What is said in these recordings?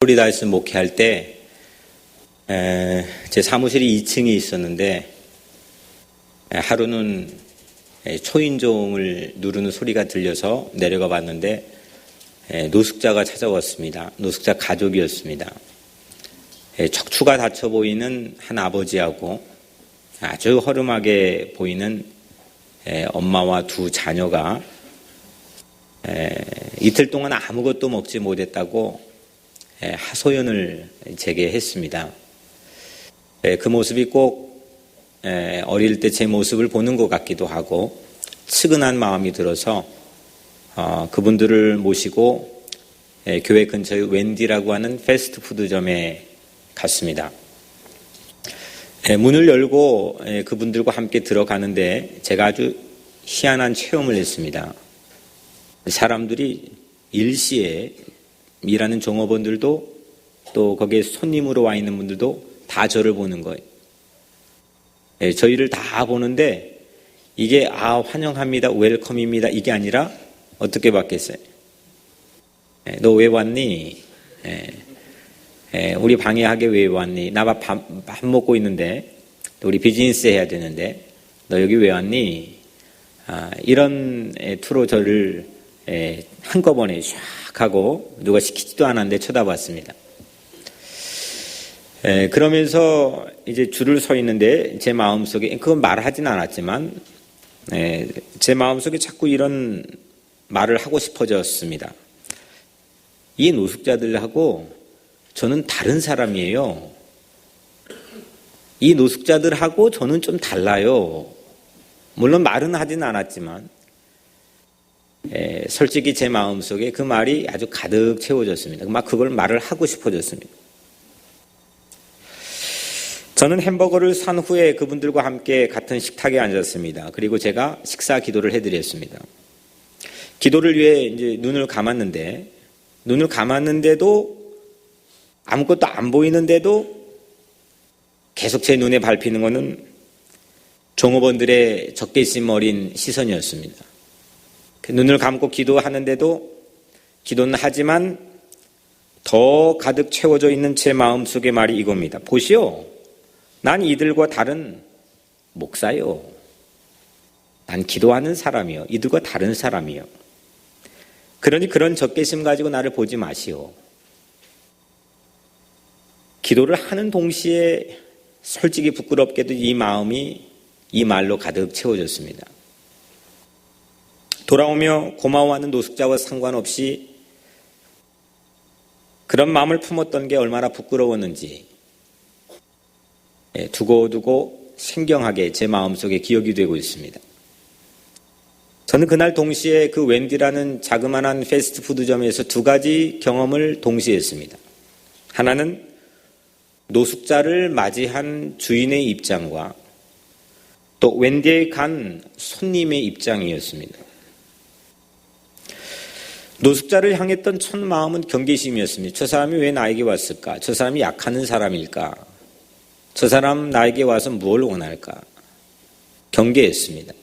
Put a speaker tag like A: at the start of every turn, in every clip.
A: 플로리다에서 목회할 때 제 사무실이 2층에 있었는데 하루는 초인종을 누르는 소리가 들려서 내려가 봤는데 노숙자가 찾아왔습니다. 노숙자 가족이었습니다. 척추가 다쳐 보이는 한 아버지하고 아주 허름하게 보이는 엄마와 두 자녀가 이틀 동안 아무것도 먹지 못했다고 하소연을 제게 했습니다. 그 모습이 꼭 어릴 때 제 모습을 보는 것 같기도 하고 측은한 마음이 들어서 그분들을 모시고 교회 근처의 웬디라고 하는 패스트푸드점에 갔습니다. 문을 열고 그분들과 함께 들어가는데 제가 아주 희한한 체험을 했습니다. 사람들이 일시에 일하는 종업원들도 또 거기에 손님으로 와 있는 분들도 다 저를 보는 거예요. 저희를 다 보는데 이게 환영합니다, 웰컴입니다 이게 아니라 어떻게 받겠어요? 너 왜 왔니? 우리 방해하게 왜 왔니? 나 밥 먹고 있는데 우리 비즈니스 해야 되는데 너 여기 왜 왔니? 이런 투로 저를 한꺼번에 샥 하고 누가 시키지도 않았는데 쳐다봤습니다. 그러면서 이제 줄을 서 있는데 제 마음속에 그건 말하진 않았지만 제 마음속에 자꾸 이런 말을 하고 싶어졌습니다. 이 노숙자들하고 저는 다른 사람이에요. 이 노숙자들하고 저는 좀 달라요. 물론 말은 하진 않았지만 솔직히 제 마음속에 그 말이 아주 가득 채워졌습니다. 막 그걸 말을 하고 싶어졌습니다. 저는 햄버거를 산 후에 그분들과 함께 같은 식탁에 앉았습니다. 그리고 제가 식사 기도를 해드렸습니다. 기도를 위해 이제 눈을 감았는데도 아무것도 안 보이는데도 계속 제 눈에 밟히는 것은 종업원들의 적개심 어린 시선이었습니다. 눈을 감고 기도하는데도 기도는 하지만 더 가득 채워져 있는 제 마음속의 말이 이겁니다. 보시오. 난 이들과 다른 목사요. 난 기도하는 사람이요. 이들과 다른 사람이요. 그러니 그런 적개심 가지고 나를 보지 마시오. 기도를 하는 동시에 솔직히 부끄럽게도 이 마음이 이 말로 가득 채워졌습니다. 돌아오며 고마워하는 노숙자와 상관없이 그런 마음을 품었던 게 얼마나 부끄러웠는지 두고두고 생경하게 제 마음속에 기억이 되고 있습니다. 저는 그날 동시에 그 웬디라는 자그마한 패스트푸드점에서 두 가지 경험을 동시에 했습니다. 하나는 노숙자를 맞이한 주인의 입장과 또 웬디에 간 손님의 입장이었습니다. 노숙자를 향했던 첫 마음은 경계심이었습니다. 저 사람이 왜 나에게 왔을까? 저 사람이 약하는 사람일까? 저 사람 나에게 와서 무엇을 원할까? 경계했습니다.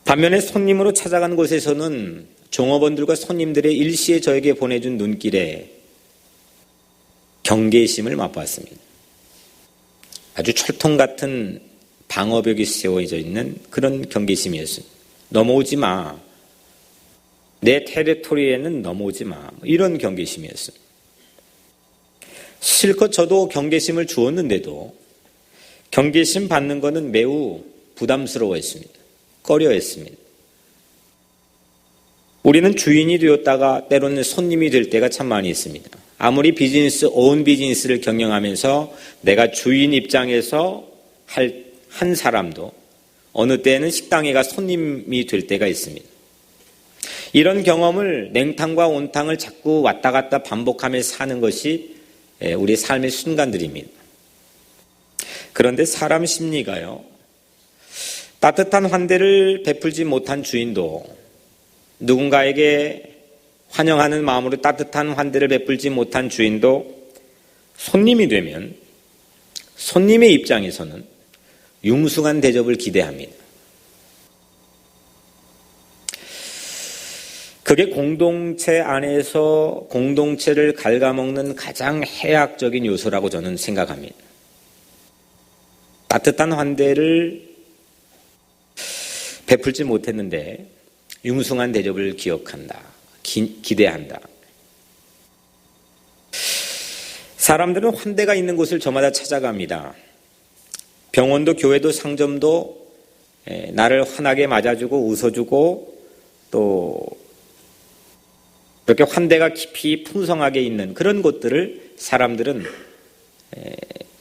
A: 반면에 손님으로 찾아간 곳에서는 종업원들과 손님들의 일시에 저에게 보내준 눈길에 경계심을 맛봤습니다. 아주 철통 같은 방어벽이 세워져 있는 그런 경계심이었습니다. 넘어오지 마. 내 테리토리에는 넘어오지 마. 이런 경계심이었습니다. 실컷 저도 경계심을 주었는데도 경계심 받는 것은 매우 부담스러워했습니다. 꺼려했습니다. 우리는 주인이 되었다가 때로는 손님이 될 때가 참 많이 있습니다. 아무리 온 비즈니스를 경영하면서 내가 주인 입장에서 한 사람도 어느 때는 식당에 가 손님이 될 때가 있습니다. 이런 경험을 냉탕과 온탕을 자꾸 왔다 갔다 반복하면서 사는 것이 우리 삶의 순간들입니다. 그런데 사람 심리가요, 따뜻한 환대를 베풀지 못한 주인도 누군가에게 환영하는 마음으로 따뜻한 환대를 베풀지 못한 주인도 손님이 되면 손님의 입장에서는 융숭한 대접을 기대합니다. 그게 공동체 안에서 공동체를 갉아먹는 가장 해악적인 요소라고 저는 생각합니다. 따뜻한 환대를 베풀지 못했는데 융숭한 대접을 기억한다, 기대한다. 사람들은 환대가 있는 곳을 저마다 찾아갑니다. 병원도 교회도 상점도 나를 환하게 맞아주고 웃어주고 또 그렇게 환대가 깊이 풍성하게 있는 그런 곳들을 사람들은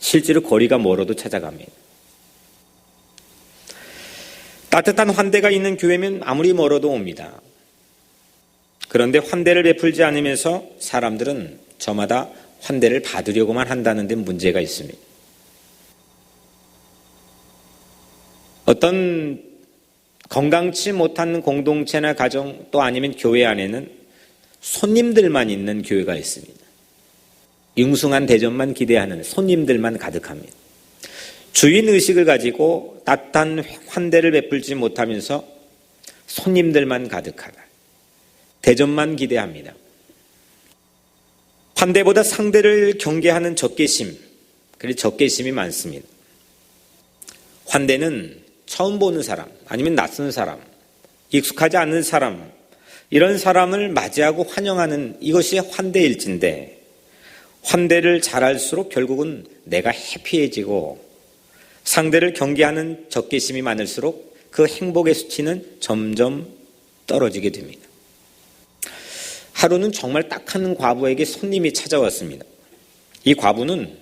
A: 실제로 거리가 멀어도 찾아갑니다. 따뜻한 환대가 있는 교회면 아무리 멀어도 옵니다. 그런데 환대를 베풀지 않으면서 사람들은 저마다 환대를 받으려고만 한다는 데 문제가 있습니다. 어떤 건강치 못한 공동체나 가정 또 아니면 교회 안에는 손님들만 있는 교회가 있습니다. 융숭한 대접만 기대하는 손님들만 가득합니다. 주인의식을 가지고 따뜻한 환대를 베풀지 못하면서 손님들만 가득하다. 대접만 기대합니다. 환대보다 상대를 경계하는 적개심, 그리고 적개심이 많습니다. 환대는 처음 보는 사람, 아니면 낯선 사람, 익숙하지 않은 사람, 이런 사람을 맞이하고 환영하는 이것이 환대일진데, 환대를 잘할수록 결국은 내가 해피해지고 상대를 경계하는 적개심이 많을수록 그 행복의 수치는 점점 떨어지게 됩니다. 하루는 정말 딱 한 과부에게 손님이 찾아왔습니다. 이 과부는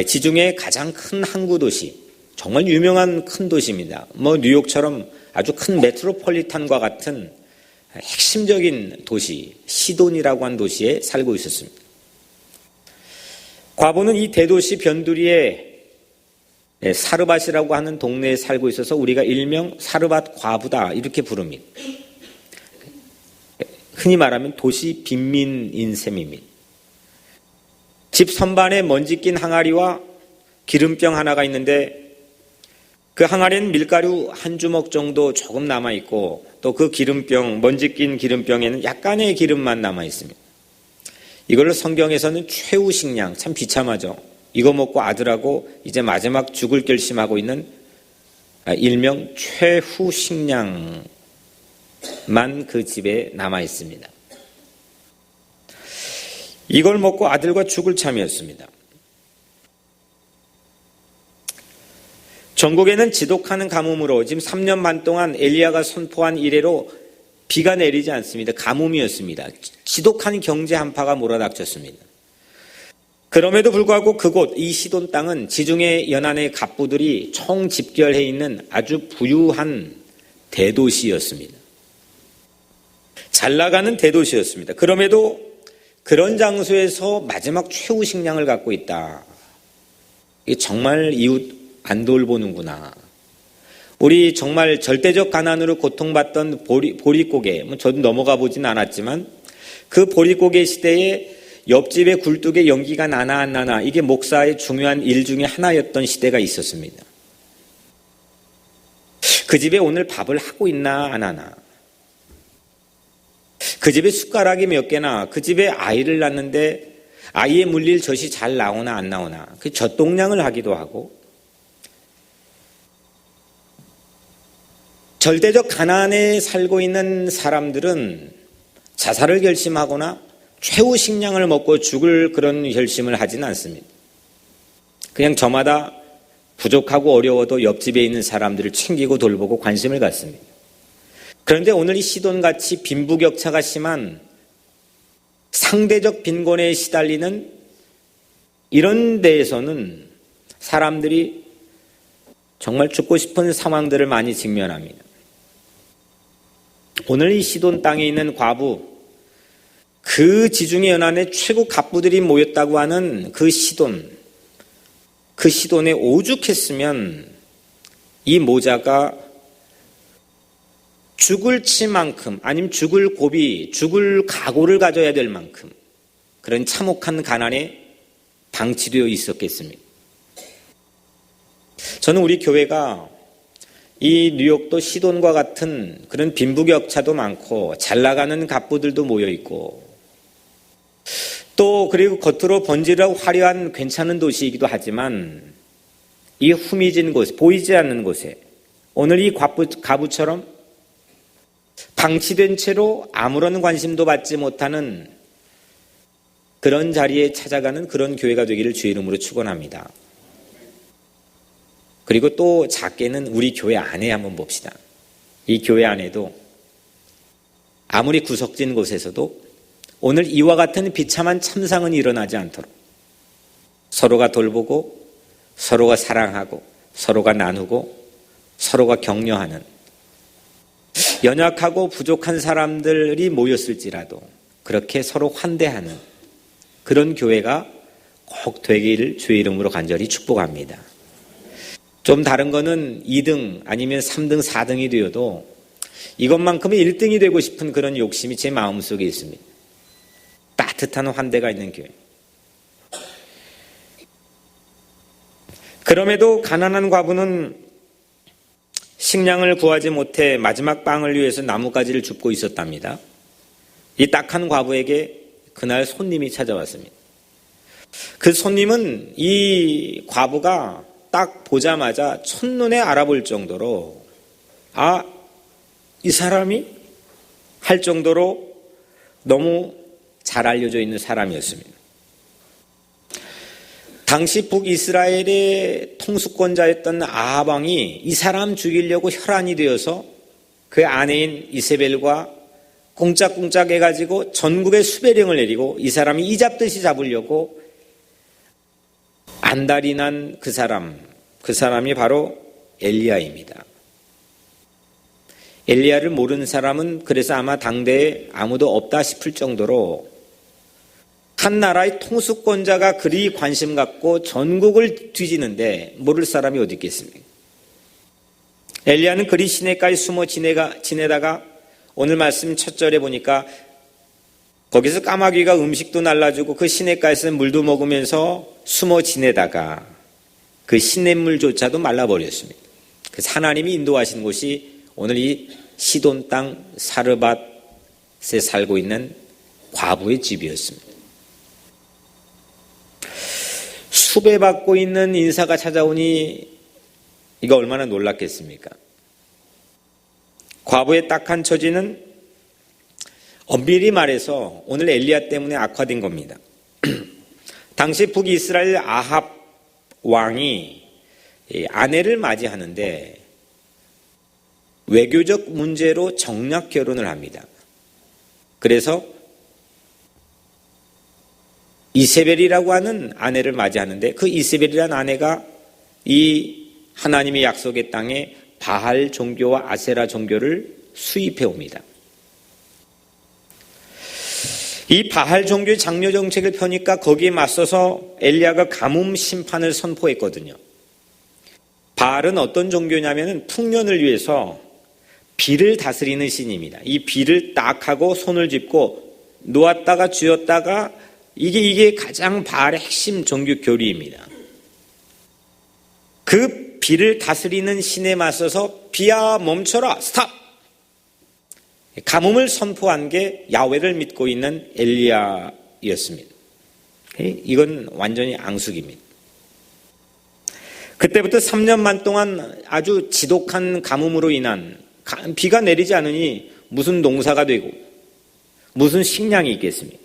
A: 지중해 가장 큰 항구 도시, 정말 유명한 큰 도시입니다. 뉴욕처럼 아주 큰 메트로폴리탄과 같은 핵심적인 도시, 시돈이라고 한 도시에 살고 있었습니다. 과부는 이 대도시 변두리에 사르밧이라고 하는 동네에 살고 있어서 우리가 일명 사르밧 과부다 이렇게 부릅니다. 흔히 말하면 도시 빈민인 셈입니다. 집 선반에 먼지 낀 항아리와 기름병 하나가 있는데 그 항아리는 밀가루 한 주먹 정도 조금 남아있고 또 그 기름병, 먼지 낀 기름병에는 약간의 기름만 남아있습니다. 이걸로 성경에서는 최후 식량, 참 비참하죠. 이거 먹고 아들하고 이제 마지막 죽을 결심하고 있는 일명 최후 식량만 그 집에 남아 있습니다. 이걸 먹고 아들과 죽을 참이었습니다. 전국에는 지독한 가뭄으로 지금 3년 반 동안 엘리야가 선포한 이래로 비가 내리지 않습니다. 가뭄이었습니다. 지독한 경제 한파가 몰아닥쳤습니다. 그럼에도 불구하고 그곳 이 시돈 땅은 지중해 연안의 갑부들이 총집결해 있는 아주 부유한 대도시였습니다. 잘 나가는 대도시였습니다. 그럼에도 그런 장소에서 마지막 최후 식량을 갖고 있다. 이게 정말 이웃 안 돌보는구나. 우리 정말 절대적 가난으로 고통받던 보릿고개, 저도 넘어가 보진 않았지만 그 보릿고개 시대에 옆집에 굴뚝에 연기가 나나 안 나나 이게 목사의 중요한 일 중에 하나였던 시대가 있었습니다. 그 집에 오늘 밥을 하고 있나 안 하나, 그 집에 숟가락이 몇 개나, 그 집에 아이를 낳는데 아이에 물릴 젖이 잘 나오나 안 나오나, 그 젖동량을 하기도 하고, 절대적 가난에 살고 있는 사람들은 자살을 결심하거나 최후 식량을 먹고 죽을 그런 결심을 하진 않습니다. 그냥 저마다 부족하고 어려워도 옆집에 있는 사람들을 챙기고 돌보고 관심을 갖습니다. 그런데 오늘 이 시돈같이 빈부격차가 심한 상대적 빈곤에 시달리는 이런 데에서는 사람들이 정말 죽고 싶은 상황들을 많이 직면합니다. 오늘 이 시돈 땅에 있는 과부, 그 지중해 연안에 최고 갑부들이 모였다고 하는 그 시돈에 오죽했으면 이 모자가 죽을 치만큼, 아니면 죽을 고비, 죽을 각오를 가져야 될 만큼 그런 참혹한 가난에 방치되어 있었겠습니다. 저는 우리 교회가 이 뉴욕도 시돈과 같은 그런 빈부격차도 많고 잘 나가는 갑부들도 모여 있고 또 그리고 겉으로 번지르고 화려한 괜찮은 도시이기도 하지만 이 후미진 곳, 보이지 않는 곳에 오늘 이 가부처럼 방치된 채로 아무런 관심도 받지 못하는 그런 자리에 찾아가는 그런 교회가 되기를 주의 이름으로 축원합니다. 그리고 또 작게는 우리 교회 안에 한번 봅시다. 이 교회 안에도 아무리 구석진 곳에서도 오늘 이와 같은 비참한 참상은 일어나지 않도록 서로가 돌보고 서로가 사랑하고 서로가 나누고 서로가 격려하는 연약하고 부족한 사람들이 모였을지라도 그렇게 서로 환대하는 그런 교회가 꼭 되기를 주의 이름으로 간절히 축복합니다. 좀 다른 거는 2등 아니면 3등, 4등이 되어도 이것만큼은 1등이 되고 싶은 그런 욕심이 제 마음속에 있습니다. 따뜻한 환대가 있는 교회. 그럼에도 가난한 과부는 식량을 구하지 못해 마지막 빵을 위해서 나뭇가지를 줍고 있었답니다. 이 딱한 과부에게 그날 손님이 찾아왔습니다. 그 손님은 이 과부가 딱 보자마자 첫눈에 알아볼 정도로 이 사람이 할 정도로 너무 잘 알려져 있는 사람이었습니다. 당시 북이스라엘의 통수권자였던 아합 왕이 이 사람 죽이려고 혈안이 되어서 그 아내인 이세벨과 꽁짝꽁짝 해가지고 전국에 수배령을 내리고 이 사람이 이잡듯이 잡으려고 안달이 난 그 사람이 바로 엘리야입니다. 엘리야를 모르는 사람은 그래서 아마 당대에 아무도 없다 싶을 정도로 한 나라의 통수권자가 그리 관심 갖고 전국을 뒤지는데 모를 사람이 어디 있겠습니까? 엘리야는 그리 시내가에 숨어 지내다가 오늘 말씀 첫 절에 보니까 거기서 까마귀가 음식도 날라주고 그 시내가에서 물도 먹으면서 숨어 지내다가 그 시냇물조차도 말라버렸습니다. 그래서 하나님이 인도하신 곳이 오늘 이 시돈 땅 사르밧에 살고 있는 과부의 집이었습니다. 수배받고 있는 인사가 찾아오니 이거 얼마나 놀랐겠습니까? 과부의 딱한 처지는 엄밀히 말해서 오늘 엘리야 때문에 악화된 겁니다. 당시 북이스라엘 아합 왕이 아내를 맞이하는데 외교적 문제로 정략 결혼을 합니다. 그래서 이세벨이라고 하는 아내를 맞이하는데 그 이세벨이라는 아내가 이 하나님의 약속의 땅에 바할 종교와 아세라 종교를 수입해 옵니다. 이 바할 종교의 장려 정책을 펴니까 거기에 맞서서 엘리야가 가뭄 심판을 선포했거든요. 바알은 어떤 종교냐면 풍년을 위해서 비를 다스리는 신입니다. 이 비를 딱 하고 손을 짚고 놓았다가 쥐었다가 이게 가장 바알의 핵심 종교 교리입니다. 그 비를 다스리는 신에 맞서서 비야 멈춰라 스탑! 가뭄을 선포한 게 야훼를 믿고 있는 엘리야였습니다. 이건 완전히 앙숙입니다. 그때부터 3년만 동안 아주 지독한 가뭄으로 인한 비가 내리지 않으니 무슨 농사가 되고 무슨 식량이 있겠습니까?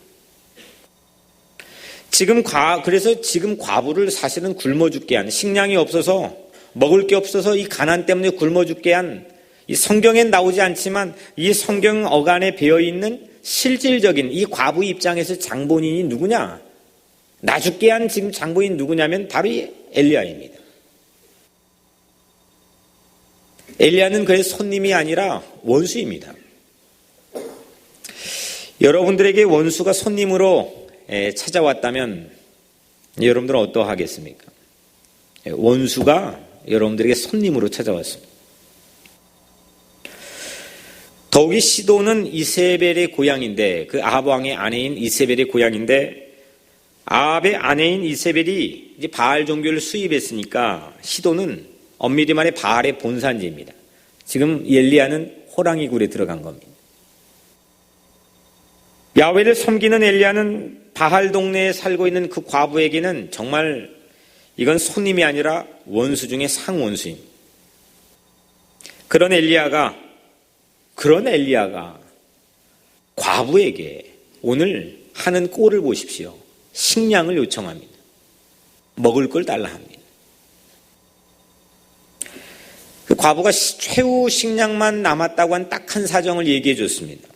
A: 그래서 지금 과부를 사실은 굶어 죽게 한, 식량이 없어서 먹을 게 없어서 이 가난 때문에 굶어 죽게 한, 이 성경엔 나오지 않지만 이 성경 어간에 배어있는 실질적인 이 과부 입장에서 장본인이 누구냐? 나 죽게 한 지금 장본인 누구냐면 바로 이 엘리야입니다. 엘리야는 그의 손님이 아니라 원수입니다. 여러분들에게 원수가 손님으로 찾아왔다면 여러분들은 어떠하겠습니까? 원수가 여러분들에게 손님으로 찾아왔습니다. 더욱이 시돈은 이세벨의 고향인데 그 아합 왕의 아내인 이세벨의 고향인데 아합의 아내인 이세벨이 이제 바알 종교를 수입했으니까 시돈은 엄밀히 말해 바알의 본산지입니다. 지금 엘리야는 호랑이 굴에 들어간 겁니다. 야훼를 섬기는 엘리야는 바할 동네에 살고 있는 그 과부에게는 정말 이건 손님이 아니라 원수 중에 상원수입니다. 그런 엘리야가 과부에게 오늘 하는 꼴을 보십시오. 식량을 요청합니다. 먹을 걸 달라 합니다. 그 과부가 최후 식량만 남았다고 한 딱 한 사정을 얘기해 줬습니다.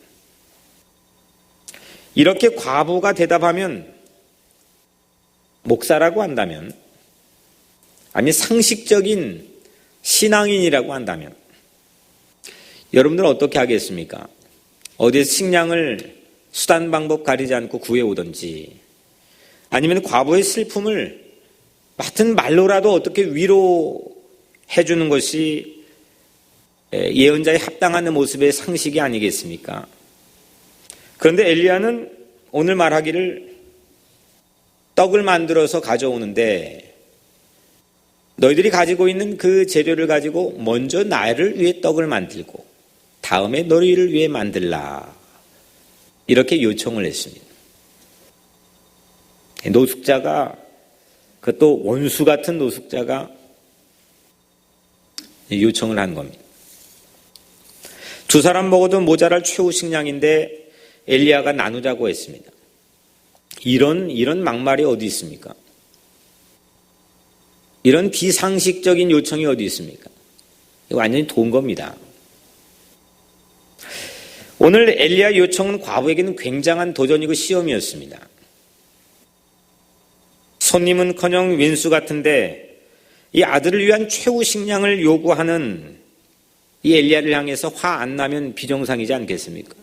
A: 이렇게 과부가 대답하면, 목사라고 한다면, 아니 상식적인 신앙인이라고 한다면 여러분들은 어떻게 하겠습니까? 어디에서 식량을 수단 방법 가리지 않고 구해오든지, 아니면 과부의 슬픔을 같은 말로라도 어떻게 위로해 주는 것이 예언자의 합당한 모습의 상식이 아니겠습니까? 그런데 엘리야는 오늘 말하기를 떡을 만들어서 가져오는데 너희들이 가지고 있는 그 재료를 가지고 먼저 나를 위해 떡을 만들고 다음에 너희를 위해 만들라, 이렇게 요청을 했습니다. 노숙자가, 그것도 원수 같은 노숙자가 요청을 한 겁니다. 두 사람 먹어도 모자랄 최후 식량인데 엘리야가 나누자고 했습니다. 이런 막말이 어디 있습니까? 이런 비상식적인 요청이 어디 있습니까? 이거 완전히 돈 겁니다. 오늘 엘리야 요청은 과부에게는 굉장한 도전이고 시험이었습니다. 손님은커녕 왼수 같은데 이 아들을 위한 최후 식량을 요구하는 이 엘리야를 향해서 화 안 나면 비정상이지 않겠습니까?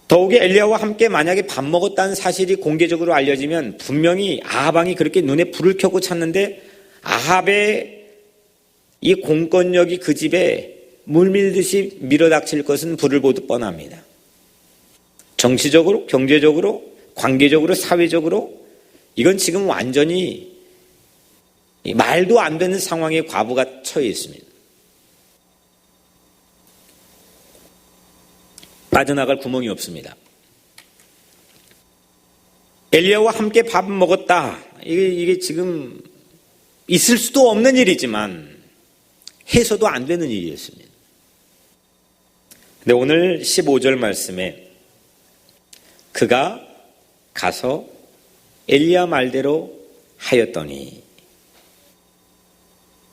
A: 더욱이 엘리야와 함께 만약에 밥 먹었다는 사실이 공개적으로 알려지면 분명히 아합 왕이 그렇게 눈에 불을 켜고 찾는데 아합의 이 공권력이 그 집에 물밀듯이 밀어닥칠 것은 불을 보듯 뻔합니다. 정치적으로, 경제적으로, 관계적으로, 사회적으로 이건 지금 완전히 말도 안 되는 상황에 과부가 처해 있습니다. 빠져나갈 구멍이 없습니다. 엘리야와 함께 밥 먹었다. 이게 지금 있을 수도 없는 일이지만 해서도 안 되는 일이었습니다. 근데 오늘 15절 말씀에 그가 가서 엘리야 말대로 하였더니,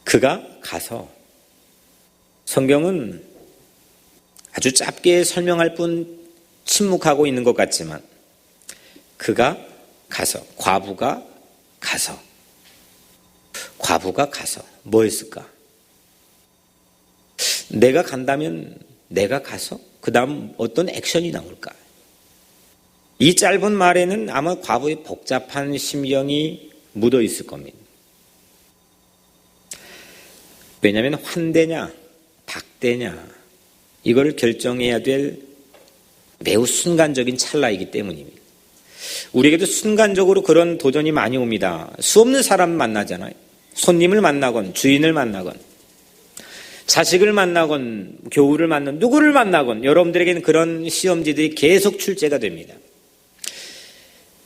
A: 그가 가서, 성경은 아주 짧게 설명할 뿐 침묵하고 있는 것 같지만 그가 가서, 과부가 가서 뭐 했을까? 내가 간다면 내가 가서 그 다음 어떤 액션이 나올까? 이 짧은 말에는 아마 과부의 복잡한 심경이 묻어 있을 겁니다. 왜냐하면 환대냐 박대냐 이거를 결정해야 될 매우 순간적인 찰나이기 때문입니다. 우리에게도 순간적으로 그런 도전이 많이 옵니다. 수없는 사람 만나잖아요. 손님을 만나건 주인을 만나건 자식을 만나건 교우를 만나건 누구를 만나건 여러분들에게는 그런 시험지들이 계속 출제가 됩니다.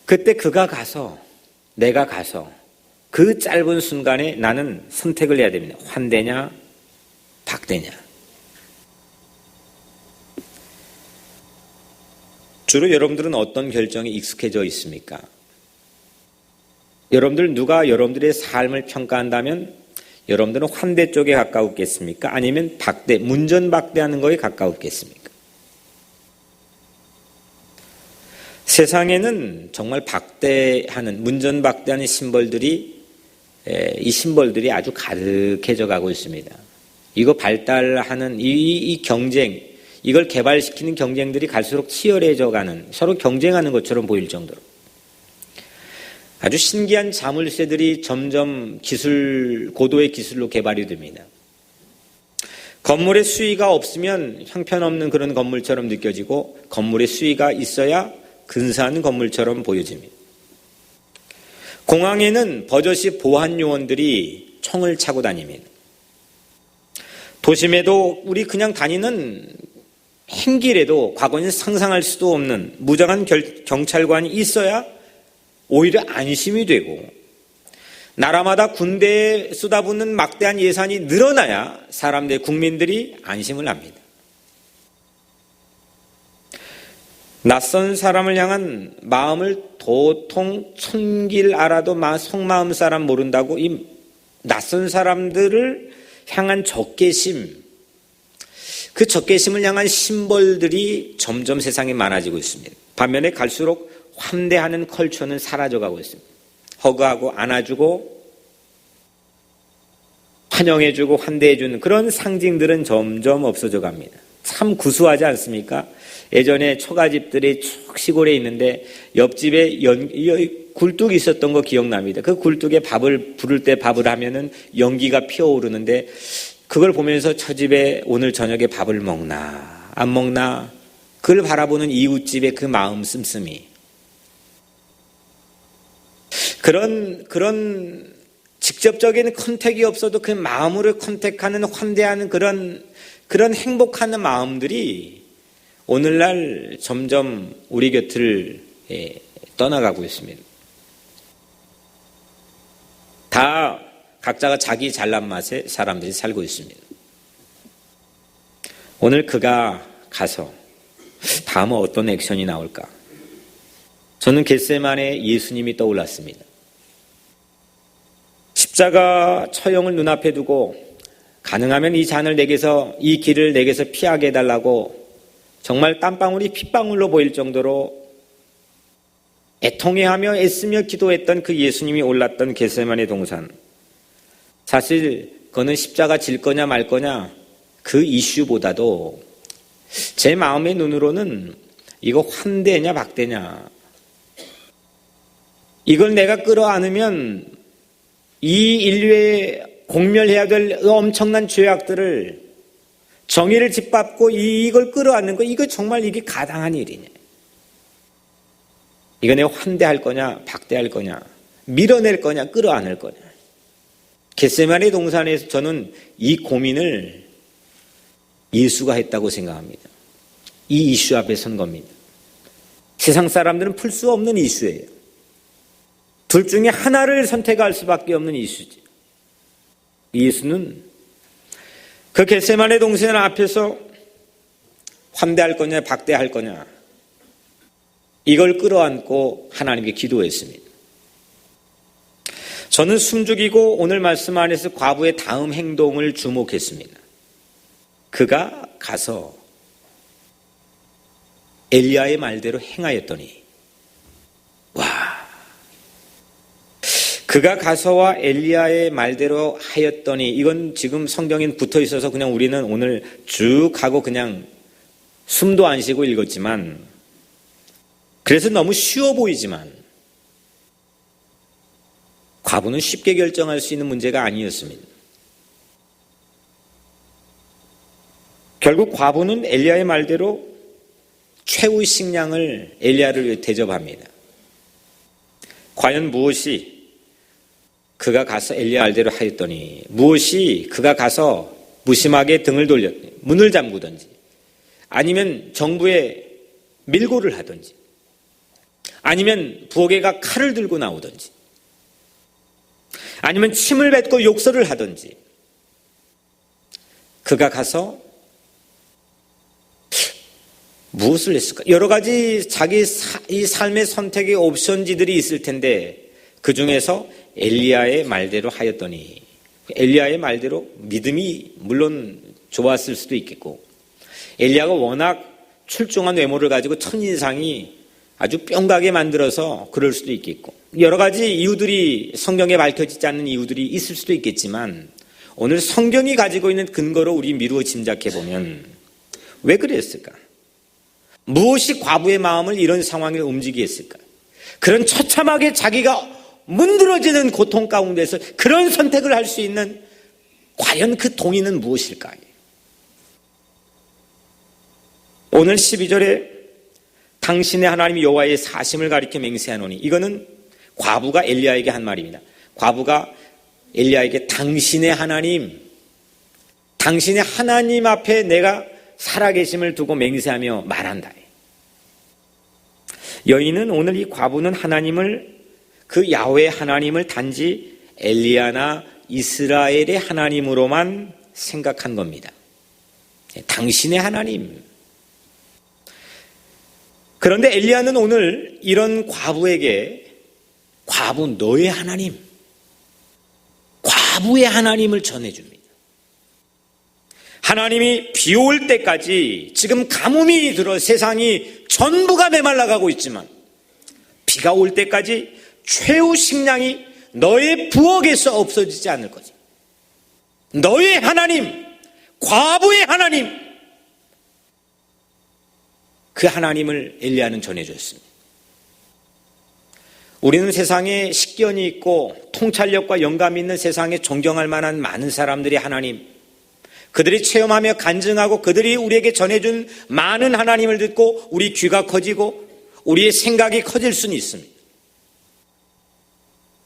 A: 그때 그가 가서, 내가 가서 그 짧은 순간에 나는 선택을 해야 됩니다. 환대냐 박대냐. 주로 여러분들은 어떤 결정에 익숙해져 있습니까? 여러분들 누가 여러분들의 삶을 평가한다면 여러분들은 환대 쪽에 가까웠겠습니까? 아니면 박대, 문전박대하는 거에 가까웠겠습니까? 세상에는 정말 박대하는, 문전박대하는 심벌들이, 이 심벌들이 아주 가득해져 가고 있습니다. 이거 발달하는 이 경쟁, 이걸 개발시키는 경쟁들이 갈수록 치열해져 가는, 서로 경쟁하는 것처럼 보일 정도로 아주 신기한 자물쇠들이 점점 고도의 기술로 개발이 됩니다. 건물의 수위가 없으면 형편없는 그런 건물처럼 느껴지고 건물의 수위가 있어야 근사한 건물처럼 보여집니다. 공항에는 버젓이 보안 요원들이 총을 차고 다닙니다. 도심에도 우리 그냥 다니는 행길에도 과거에는 상상할 수도 없는 무장한 경찰관이 있어야 오히려 안심이 되고, 나라마다 군대에 쏟아붓는 막대한 예산이 늘어나야 사람들, 국민들이 안심을 합니다. 낯선 사람을 향한 마음을 도통 천길 알아도 속마음 사람 모른다고, 이 낯선 사람들을 향한 적개심, 그 적개심을 향한 심벌들이 점점 세상에 많아지고 있습니다. 반면에 갈수록 환대하는 컬처는 사라져가고 있습니다. 허그하고 안아주고 환영해주고 환대해주는 그런 상징들은 점점 없어져 갑니다. 참 구수하지 않습니까? 예전에 초가집들이 쭉 시골에 있는데 옆집에 굴뚝이 있었던 거 기억납니다. 그 굴뚝에 밥을 부를 때 밥을 하면은 연기가 피어오르는데, 그걸 보면서 저 집에 오늘 저녁에 밥을 먹나 안 먹나 그걸 바라보는 이웃집의 그 마음 씀씀이, 그런 직접적인 컨택이 없어도 그 마음으로 컨택하는, 환대하는 그런 행복한 마음들이 오늘날 점점 우리 곁을 떠나가고 있습니다. 다 각자가 자기 잘난 맛에 사람들이 살고 있습니다. 오늘 그가 가서 다음은 어떤 액션이 나올까? 저는 겟세마네 예수님이 떠올랐습니다. 십자가 처형을 눈앞에 두고 가능하면 이 잔을 내게서, 이 길을 내게서 피하게 해달라고 정말 땀방울이 핏방울로 보일 정도로 애통해하며 애쓰며 기도했던 그 예수님이 올랐던 겟세마네 동산. 사실 그거는 십자가 질 거냐 말 거냐 그 이슈보다도 제 마음의 눈으로는 이거 환대냐 박대냐, 이걸 내가 끌어안으면 이 인류에 공멸해야 될 엄청난 죄악들을, 정의를 짓밟고 이걸 끌어안는 거, 이거 정말 이게 가당한 일이냐, 이거 내가 환대할 거냐 박대할 거냐, 밀어낼 거냐 끌어안을 거냐. 겟세마네 동산에서 저는 이 고민을 예수가 했다고 생각합니다. 이 이슈 앞에 선 겁니다. 세상 사람들은 풀 수 없는 이슈예요. 둘 중에 하나를 선택할 수밖에 없는 이슈지. 예수는 그 겟세마네 동산 앞에서 환대할 거냐 박대할 거냐, 이걸 끌어안고 하나님께 기도했습니다. 저는 숨죽이고 오늘 말씀 안에서 과부의 다음 행동을 주목했습니다. 그가 가서 엘리야의 말대로 행하였더니, 그가 가서와 엘리야의 말대로 하였더니, 이건 지금 성경에 붙어 있어서 그냥 우리는 오늘 쭉 하고 그냥 숨도 안 쉬고 읽었지만, 그래서 너무 쉬워 보이지만 과부는 쉽게 결정할 수 있는 문제가 아니었습니다. 결국 과부는 엘리야의 말대로 최후의 식량을 엘리야를 위해 대접합니다. 과연 무엇이 그가 가서 엘리야 말대로 하였더니, 무엇이 그가 가서 무심하게 등을 돌렸더니, 문을 잠그든지 아니면 정부에 밀고를 하든지 아니면 부엌에가 칼을 들고 나오든지 아니면 침을 뱉고 욕설을 하든지, 그가 가서 무엇을 했을까? 여러 가지 자기 이 삶의 선택의 옵션지들이 있을 텐데, 그 중에서 엘리야의 말대로 하였더니, 엘리야의 말대로 믿음이 물론 좋았을 수도 있겠고, 엘리야가 워낙 출중한 외모를 가지고 첫인상이 아주 뿅가게 만들어서 그럴 수도 있겠고, 여러 가지 이유들이 성경에 밝혀지지 않는 이유들이 있을 수도 있겠지만, 오늘 성경이 가지고 있는 근거로 우리 미루어 짐작해 보면 왜 그랬을까? 무엇이 과부의 마음을 이런 상황에 움직이게 했을까? 그런 처참하게 자기가 문드러지는 고통 가운데서 그런 선택을 할 수 있는 과연 그 동의는 무엇일까요? 오늘 12절에 당신의 하나님 여호와의 사심을 가리켜 맹세하노니, 이거는 과부가 엘리야에게 한 말입니다. 과부가 엘리야에게 당신의 하나님, 당신의 하나님 앞에 내가 살아계심을 두고 맹세하며 말한다. 여인은 오늘 이 과부는 하나님을, 그 야훼 하나님을 단지 엘리야나 이스라엘의 하나님으로만 생각한 겁니다. 당신의 하나님. 그런데 엘리야는 오늘 이런 과부에게 과부 너의 하나님, 과부의 하나님을 전해줍니다. 하나님이 비 올 때까지 지금 가뭄이 들어 세상이 전부가 메말라가고 있지만 비가 올 때까지 최후 식량이 너의 부엌에서 없어지지 않을 거지. 너의 하나님, 과부의 하나님, 그 하나님을 엘리야는 전해줬습니다. 우리는 세상에 식견이 있고 통찰력과 영감이 있는 세상에 존경할 만한 많은 사람들이 하나님, 그들이 체험하며 간증하고 그들이 우리에게 전해준 많은 하나님을 듣고 우리 귀가 커지고 우리의 생각이 커질 수는 있습니다.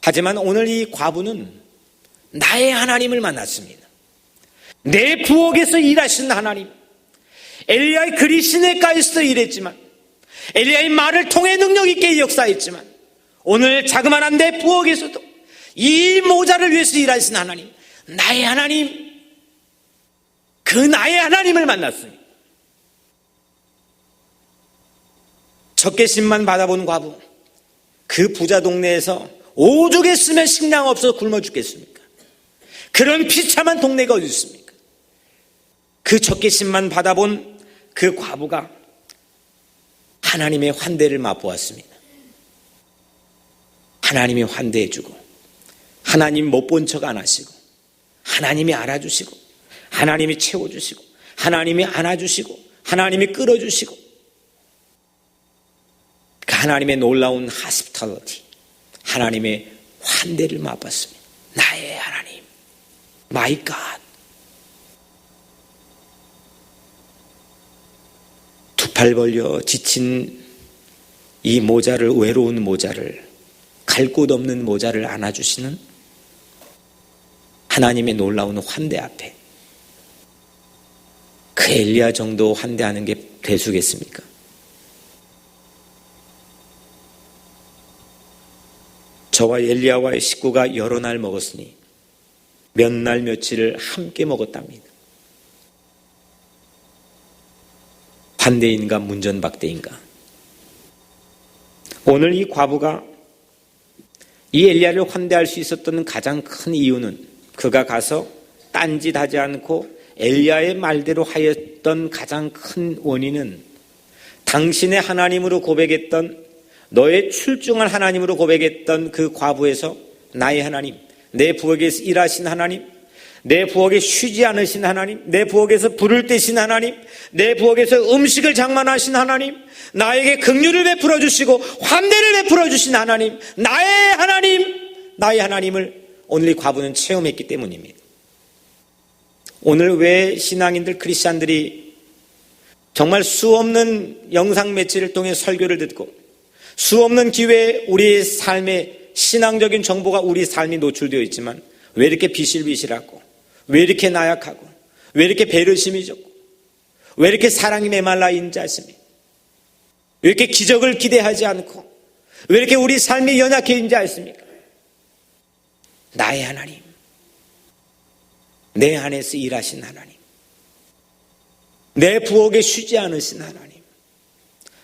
A: 하지만 오늘 이 과부는 나의 하나님을 만났습니다. 내 부엌에서 일하신 하나님, 엘리야의 그리 시내가에서 일했지만, 엘리야의 말을 통해 능력 있게 역사했지만, 오늘 자그마한 내 부엌에서도 이 모자를 위해서 일하신 하나님, 나의 하나님, 그 나의 하나님을 만났습니다. 적개심만 받아본 과부, 그 부자 동네에서 오죽 쓰면 식량 없어서 굶어 죽겠습니까? 그런 비참한 동네가 어디 있습니까? 그 적개심만 받아본 그 과부가 하나님의 환대를 맛보았습니다. 하나님이 환대해주고, 하나님 못 본 척 안 하시고, 하나님이 알아주시고, 하나님이 채워주시고, 하나님이 안아주시고, 하나님이 끌어주시고, 그 하나님의 놀라운 하스피탈리티, 하나님의 환대를 맛봤습니다. 나의 하나님, 마이 갓. 두 팔 벌려 지친 이 모자를, 외로운 모자를, 갈 곳 없는 모자를 안아주시는 하나님의 놀라운 환대 앞에 그 엘리야 정도 환대하는 게 되수겠습니까? 저와 엘리야와의 식구가 여러 날 먹었으니 몇 날 며칠을 함께 먹었답니다. 환대인가 문전박대인가? 오늘 이 과부가 이 엘리야를 환대할 수 있었던 가장 큰 이유는 그가 가서 딴짓하지 않고 엘리야의 말대로 하였던 가장 큰 원인은 당신의 하나님으로 고백했던, 너의 출중한 하나님으로 고백했던 그 과부에서 나의 하나님, 내 부엌에서 일하신 하나님, 내 부엌에 쉬지 않으신 하나님, 내 부엌에서 불을 떼신 하나님, 내 부엌에서 음식을 장만하신 하나님, 나에게 긍휼을 베풀어 주시고 환대를 베풀어 주신 하나님, 나의 하나님, 나의 하나님을 오늘 이 과부는 체험했기 때문입니다. 오늘 왜 신앙인들, 크리스찬들이 정말 수없는 영상 매체를 통해 설교를 듣고 수없는 기회에 우리의 삶의 신앙적인 정보가 우리 삶이 노출되어 있지만 왜 이렇게 비실비실하고, 왜 이렇게 나약하고, 왜 이렇게 배려심이 적고, 왜 이렇게 사랑이 메말라 있는지 아십니까? 왜 이렇게 기적을 기대하지 않고, 왜 이렇게 우리 삶이 연약해 있는지 아십니까? 나의 하나님, 내 안에서 일하신 하나님, 내 부엌에 쉬지 않으신 하나님,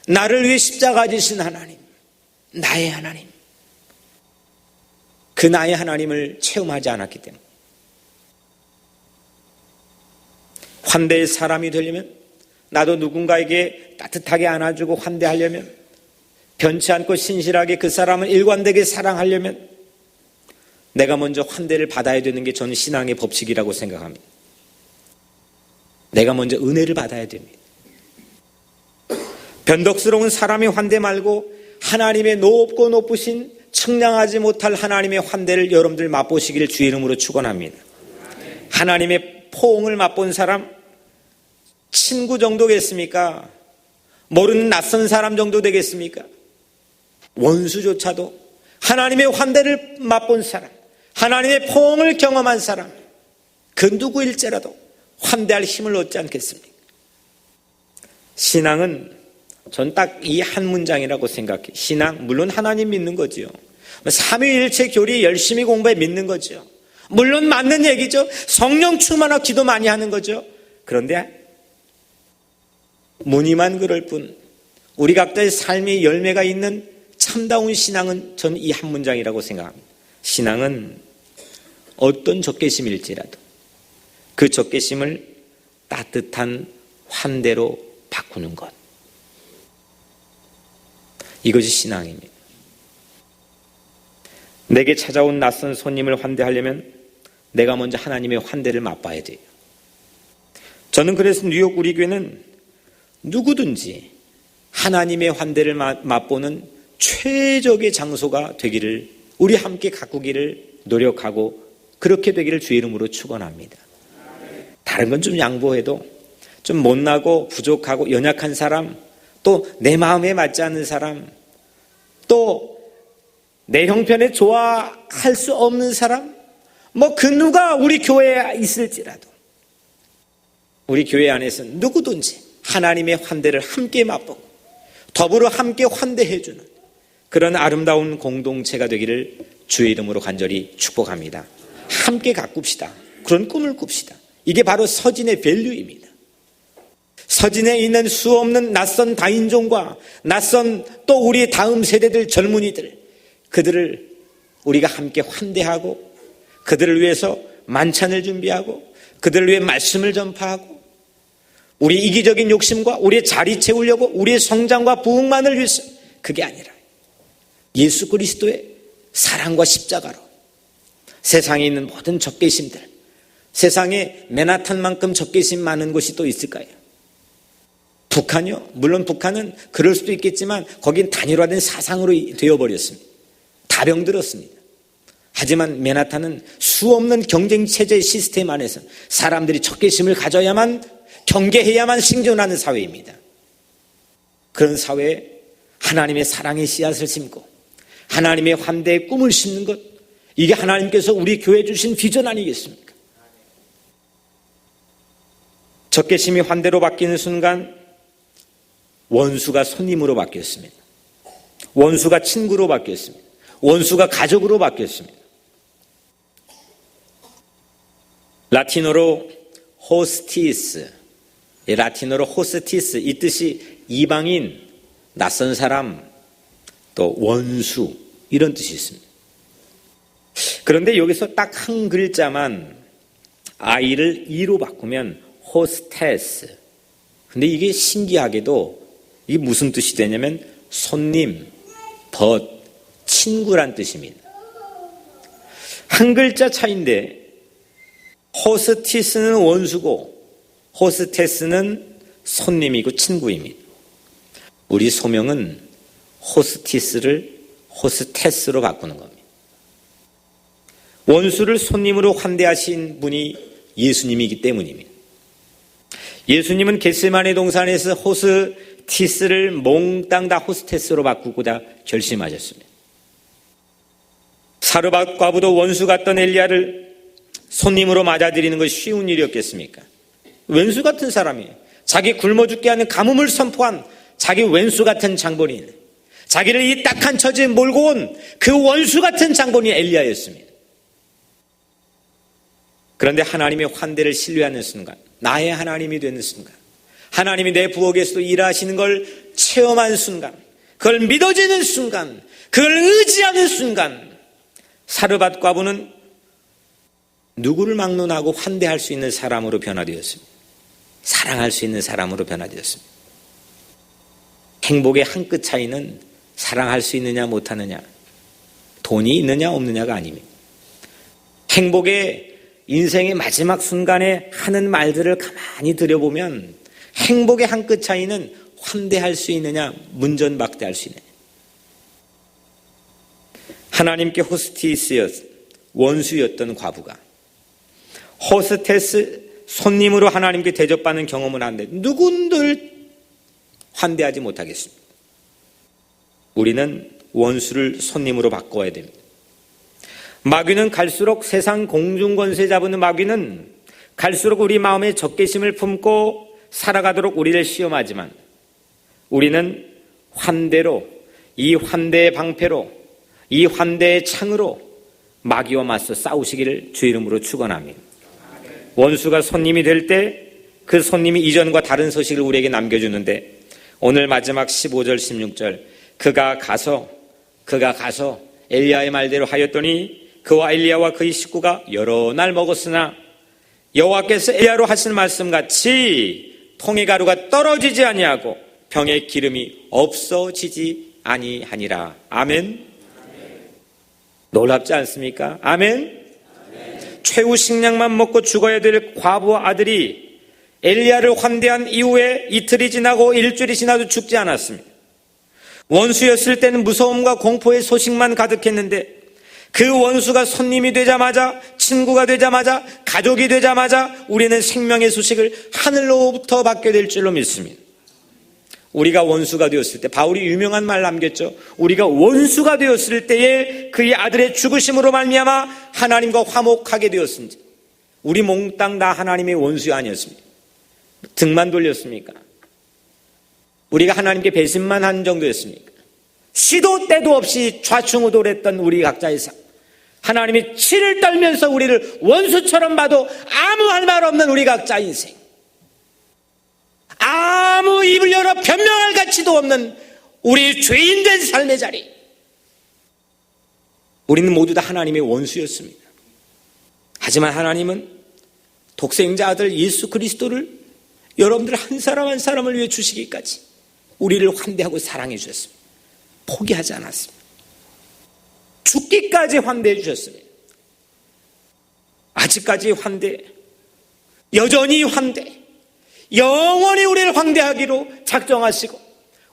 A: 나를 위해 십자가 지신 하나님, 나의 하나님, 그 나의 하나님을 체험하지 않았기 때문에 환대의 사람이 되려면, 나도 누군가에게 따뜻하게 안아주고 환대하려면, 변치 않고 신실하게 그 사람을 일관되게 사랑하려면 내가 먼저 환대를 받아야 되는 게 저는 신앙의 법칙이라고 생각합니다. 내가 먼저 은혜를 받아야 됩니다. 변덕스러운 사람의 환대 말고 하나님의 높고 높으신 측량하지 못할 하나님의 환대를 여러분들 맛보시기를 주의 이름으로 축원합니다. 하나님의 포옹을 맛본 사람, 친구 정도겠습니까? 모르는 낯선 사람 정도 되겠습니까? 원수조차도 하나님의 환대를 맛본 사람, 하나님의 포옹을 경험한 사람, 그 누구일지라도 환대할 힘을 얻지 않겠습니까? 신앙은 전 딱 이 한 문장이라고 생각해요. 신앙, 물론 하나님 믿는 거지요. 삼위일체 교리 열심히 공부해 믿는 거죠. 물론 맞는 얘기죠. 성령 충만하고 기도 많이 하는 거죠. 그런데 무늬만 그럴 뿐 우리 각자의 삶의 열매가 있는 참다운 신앙은 저는 이 한 문장이라고 생각합니다. 신앙은 어떤 적개심일지라도 그 적개심을 따뜻한 환대로 바꾸는 것. 이것이 신앙입니다. 내게 찾아온 낯선 손님을 환대하려면 내가 먼저 하나님의 환대를 맛봐야 돼요. 저는 그래서 뉴욕 우리 교회는 누구든지 하나님의 환대를 맛보는 최적의 장소가 되기를 우리 함께 가꾸기를 노력하고 그렇게 되기를 주의 이름으로 축원합니다. 다른 건 좀 양보해도 좀 못나고 부족하고 연약한 사람, 또 내 마음에 맞지 않는 사람, 또 내 형편에 좋아할 수 없는 사람, 그 누가 우리 교회에 있을지라도 우리 교회 안에서 누구든지 하나님의 환대를 함께 맛보고 더불어 함께 환대해주는 그런 아름다운 공동체가 되기를 주의 이름으로 간절히 축복합니다. 함께 가꿉시다. 그런 꿈을 꿉시다. 이게 바로 서진의 밸류입니다. 서진에 있는 수없는 낯선 다인종과 낯선 또 우리 다음 세대들 젊은이들, 그들을 우리가 함께 환대하고 그들을 위해서 만찬을 준비하고 그들을 위해 말씀을 전파하고 우리 이기적인 욕심과 우리의 자리 채우려고 우리의 성장과 부흥만을 위해서, 그게 아니라 예수 그리스도의 사랑과 십자가로 세상에 있는 모든 적개심들, 세상에 맨하탄만큼 적개심 많은 곳이 또 있을까요? 북한이요? 물론 북한은 그럴 수도 있겠지만 거긴 단일화된 사상으로 되어버렸습니다. 다 병들었습니다. 하지만 맨하탄은 수없는 경쟁체제 시스템 안에서 사람들이 적개심을 가져야만, 경계해야만 생존하는 사회입니다. 그런 사회에 하나님의 사랑의 씨앗을 심고 하나님의 환대의 꿈을 심는 것, 이게 하나님께서 우리 교회에 주신 비전 아니겠습니까? 적개심이 환대로 바뀌는 순간 원수가 손님으로 바뀌었습니다. 원수가 친구로 바뀌었습니다. 원수가 가족으로 바뀌었습니다. 라틴어로 호스티스, 라틴어로 호스티스, 이 뜻이 이방인, 낯선 사람, 또 원수, 이런 뜻이 있습니다. 그런데 여기서 딱 한 글자만 I를 E로 바꾸면 호스테스. 근데 이게 신기하게도 이게 무슨 뜻이 되냐면 손님, 벗, 친구란 뜻입니다. 한 글자 차이인데 호스티스는 원수고 호스테스는 손님이고 친구입니다. 우리 소명은 호스티스를 호스테스로 바꾸는 겁니다. 원수를 손님으로 환대하신 분이 예수님이기 때문입니다. 예수님은 겟세마네 동산에서 호스티스를 몽땅 다 호스테스로 바꾸고자 결심하셨습니다. 사르밧 과부도 원수 같던 엘리야를 손님으로 맞아들이는 것이 쉬운 일이었겠습니까? 왼수 같은 사람이에요. 자기 굶어 죽게 하는 가뭄을 선포한 자기 왼수 같은 장본인, 자기를 이 딱한 처지에 몰고 온 그 원수 같은 장본이 엘리야였습니다. 그런데 하나님의 환대를 신뢰하는 순간, 나의 하나님이 되는 순간, 하나님이 내 부엌에서도 일하시는 걸 체험한 순간, 그걸 믿어지는 순간, 그걸 의지하는 순간, 사르밧 과부는 누구를 막론하고 환대할 수 있는 사람으로 변화되었습니다. 사랑할 수 있는 사람으로 변화되었습니다. 행복의 한 끗 차이는 사랑할 수 있느냐 못하느냐, 돈이 있느냐 없느냐가 아닙니다. 행복의 인생의 마지막 순간에 하는 말들을 가만히 들여보면 행복의 한 끗 차이는 환대할 수 있느냐, 문전박대할 수 있느냐. 하나님께 호스티스였, 원수였던 과부가 호스테스, 손님으로 하나님께 대접받는 경험을 하는데 누군들 환대하지 못하겠습니다. 우리는 원수를 손님으로 바꿔야 됩니다. 마귀는 갈수록 세상 공중권세 잡은 마귀는 갈수록 우리 마음에 적개심을 품고 살아가도록 우리를 시험하지만 우리는 환대로, 이 환대의 방패로, 이 환대의 창으로 마귀와 맞서 싸우시기를 주 이름으로 축원합니다. 원수가 손님이 될 때 그 손님이 이전과 다른 소식을 우리에게 남겨주는데 오늘 마지막 15절 16절 그가 가서 엘리야의 말대로 하였더니 그와 엘리야와 그의 식구가 여러 날 먹었으나 여호와께서 엘리야로 하신 말씀같이 통의 가루가 떨어지지 아니하고 병의 기름이 없어지지 아니하니라. 아멘. 놀랍지 않습니까? 아멘. 최후 식량만 먹고 죽어야 될 과부와 아들이 엘리야를 환대한 이후에 이틀이 지나고 일주일이 지나도 죽지 않았습니다. 원수였을 때는 무서움과 공포의 소식만 가득했는데 그 원수가 손님이 되자마자, 친구가 되자마자, 가족이 되자마자 우리는 생명의 소식을 하늘로부터 받게 될 줄로 믿습니다. 우리가 원수가 되었을 때, 바울이 유명한 말 남겼죠. 우리가 원수가 되었을 때에 그의 아들의 죽으심으로 말미암아 하나님과 화목하게 되었은지. 우리 몽땅 다 하나님의 원수 아니었습니까? 등만 돌렸습니까? 우리가 하나님께 배신만 한 정도였습니까? 시도 때도 없이 좌충우돌했던 우리 각자의 삶, 하나님이 치를 떨면서 우리를 원수처럼 봐도 아무 할 말 없는 우리 각자 인생, 아무 입을 열어 변명할 가치도 없는 우리 죄인된 삶의 자리, 우리는 모두 다 하나님의 원수였습니다. 하지만 하나님은 독생자 아들 예수 그리스도를 여러분들 한 사람 한 사람을 위해 주시기까지 우리를 환대하고 사랑해 주셨습니다. 포기하지 않았습니다. 죽기까지 환대해 주셨습니다. 아직까지 환대, 여전히 환대, 영원히 우리를 환대하기로 작정하시고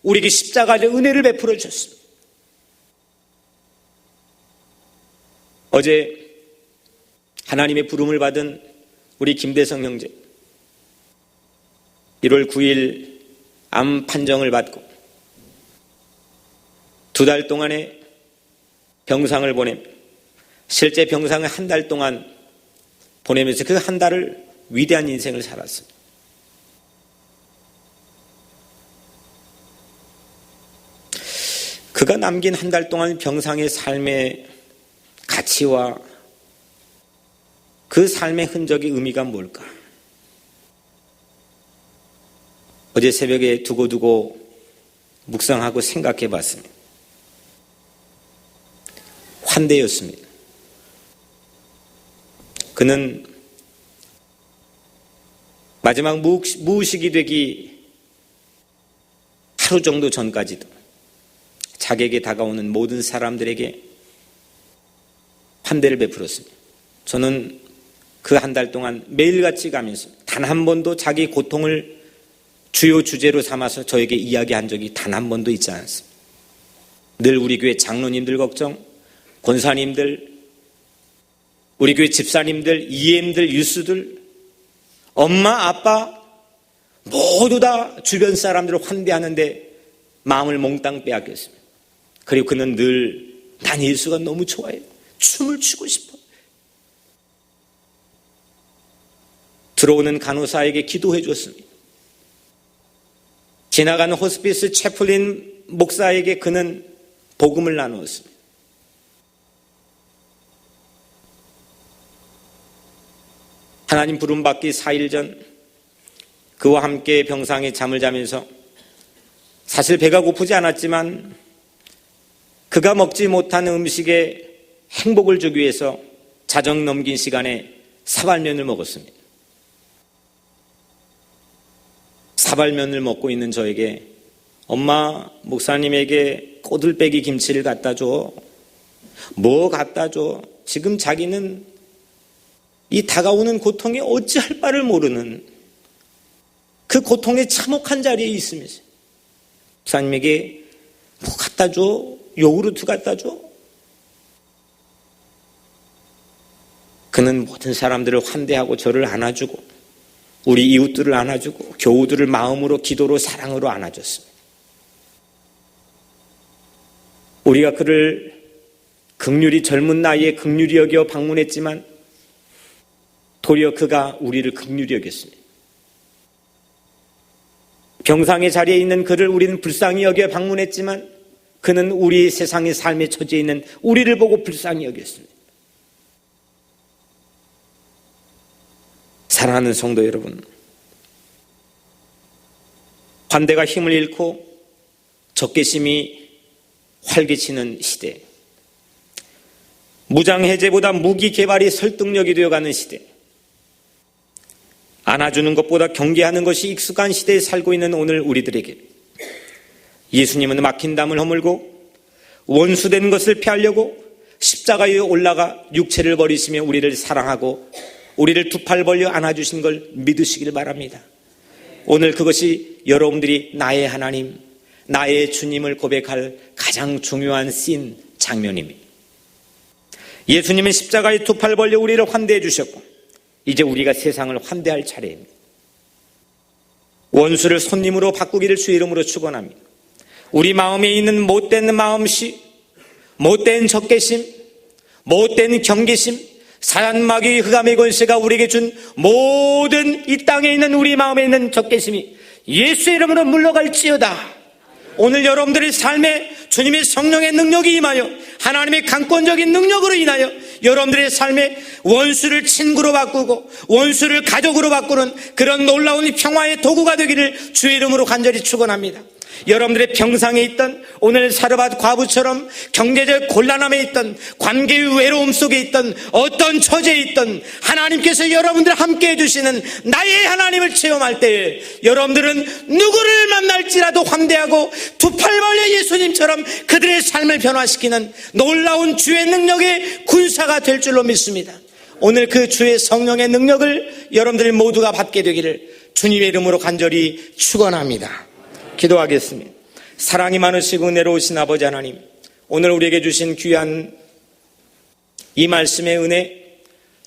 A: 우리에게 십자가의 은혜를 베풀어 주셨습니다. 어제 하나님의 부름을 받은 우리 김대성 형제 1월 9일 암 판정을 받고 2달 동안의 병상을 보내며 실제 병상을 1달 동안 보내면서 그 1달을 위대한 인생을 살았습니다. 그가 남긴 1달 동안 병상의 삶의 가치와 그 삶의 흔적의 의미가 뭘까? 어제 새벽에 두고두고 묵상하고 생각해 봤습니다. 환대였습니다. 그는 마지막 무의식이 되기 하루 정도 전까지도 자기에게 다가오는 모든 사람들에게 환대를 베풀었습니다. 저는 그 1달 동안 매일같이 가면서 단 한 번도 자기 고통을 주요 주제로 삼아서 저에게 이야기한 적이 단 한 번도 있지 않았습니다. 늘 우리 교회 장로님들 걱정, 권사님들, 우리 교회 집사님들, EM들, 유수들, 엄마, 아빠 모두 다 주변 사람들을 환대하는데 마음을 몽땅 빼앗겼습니다. 그리고 그는 늘 난 예수가 너무 좋아해요. 춤을 추고 싶어. 들어오는 간호사에게 기도해 줬습니다. 지나가는 호스피스 채플린 목사에게 그는 복음을 나누었습니다. 하나님 부름받기 4일 전 그와 함께 병상에 잠을 자면서 사실 배가 고프지 않았지만 그가 먹지 못한 음식에 행복을 주기 위해서 자정 넘긴 시간에 사발면을 먹었습니다. 사발면을 먹고 있는 저에게 엄마, 목사님에게 꼬들빼기 김치를 갖다 줘. 뭐 갖다 줘. 지금 자기는 이 다가오는 고통에 어찌할 바를 모르는 그 고통의 참혹한 자리에 있으면서 목사님에게 뭐 갖다 줘. 요구르트 갖다 줘. 그는 모든 사람들을 환대하고 저를 안아주고 우리 이웃들을 안아주고 교우들을 마음으로 기도로 사랑으로 안아줬습니다. 우리가 그를 긍휼히 젊은 나이에 긍휼히 여겨 방문했지만 도리어 그가 우리를 긍휼히 여겼습니다. 병상의 자리에 있는 그를 우리는 불쌍히 여겨 방문했지만 그는 우리 세상의 삶의 처지에 있는 우리를 보고 불쌍히 여겼습니다. 사랑하는 성도 여러분, 관대가 힘을 잃고 적개심이 활개치는 시대, 무장해제보다 무기 개발이 설득력이 되어가는 시대, 안아주는 것보다 경계하는 것이 익숙한 시대에 살고 있는 오늘 우리들에게 예수님은 막힌 담을 허물고 원수된 것을 피하려고 십자가에 올라가 육체를 버리시며 우리를 사랑하고 우리를 두 팔 벌려 안아주신 걸 믿으시길 바랍니다. 오늘 그것이 여러분들이 나의 하나님, 나의 주님을 고백할 가장 중요한 씬 장면입니다. 예수님은 십자가에 두 팔 벌려 우리를 환대해 주셨고 이제 우리가 세상을 환대할 차례입니다. 원수를 손님으로 바꾸기를 주의 이름으로 축원합니다. 우리 마음에 있는 못된 마음씨, 못된 적개심, 못된 경계심, 사단마귀 흑암의 권세가 우리에게 준 모든 이 땅에 있는 우리 마음에 있는 적개심이 예수의 이름으로 물러갈지어다. 오늘 여러분들의 삶에 주님의 성령의 능력이 임하여 하나님의 강권적인 능력으로 인하여 여러분들의 삶에 원수를 친구로 바꾸고 원수를 가족으로 바꾸는 그런 놀라운 평화의 도구가 되기를 주의 이름으로 간절히 축원합니다. 여러분들의 병상에 있던 오늘 사르밧 과부처럼 경제적 곤란함에 있던 관계의 외로움 속에 있던 어떤 처지에 있던 하나님께서 여러분들 함께 해주시는 나의 하나님을 체험할 때에 여러분들은 누구를 만날지라도 환대하고 두 팔 벌려 예수님처럼 그들의 삶을 변화시키는 놀라운 주의 능력의 군사가 될 줄로 믿습니다. 오늘 그 주의 성령의 능력을 여러분들 모두가 받게 되기를 주님의 이름으로 간절히 축원합니다. 기도하겠습니다. 사랑이 많으시고 은혜로우신 아버지 하나님, 오늘 우리에게 주신 귀한 이 말씀의 은혜,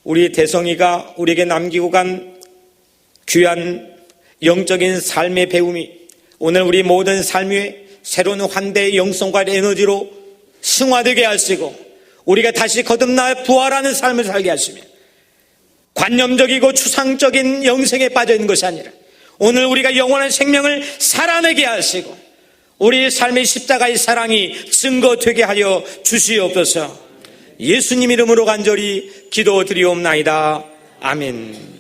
A: 우리 대성이가 우리에게 남기고 간 귀한 영적인 삶의 배움이 오늘 우리 모든 삶 위에 새로운 환대의 영성과 에너지로 승화되게 하시고 우리가 다시 거듭나 부활하는 삶을 살게 하시며 관념적이고 추상적인 영생에 빠져 있는 것이 아니라 오늘 우리가 영원한 생명을 살아내게 하시고 우리의 삶의 십자가의 사랑이 증거되게 하여 주시옵소서. 예수님 이름으로 간절히 기도드리옵나이다. 아멘.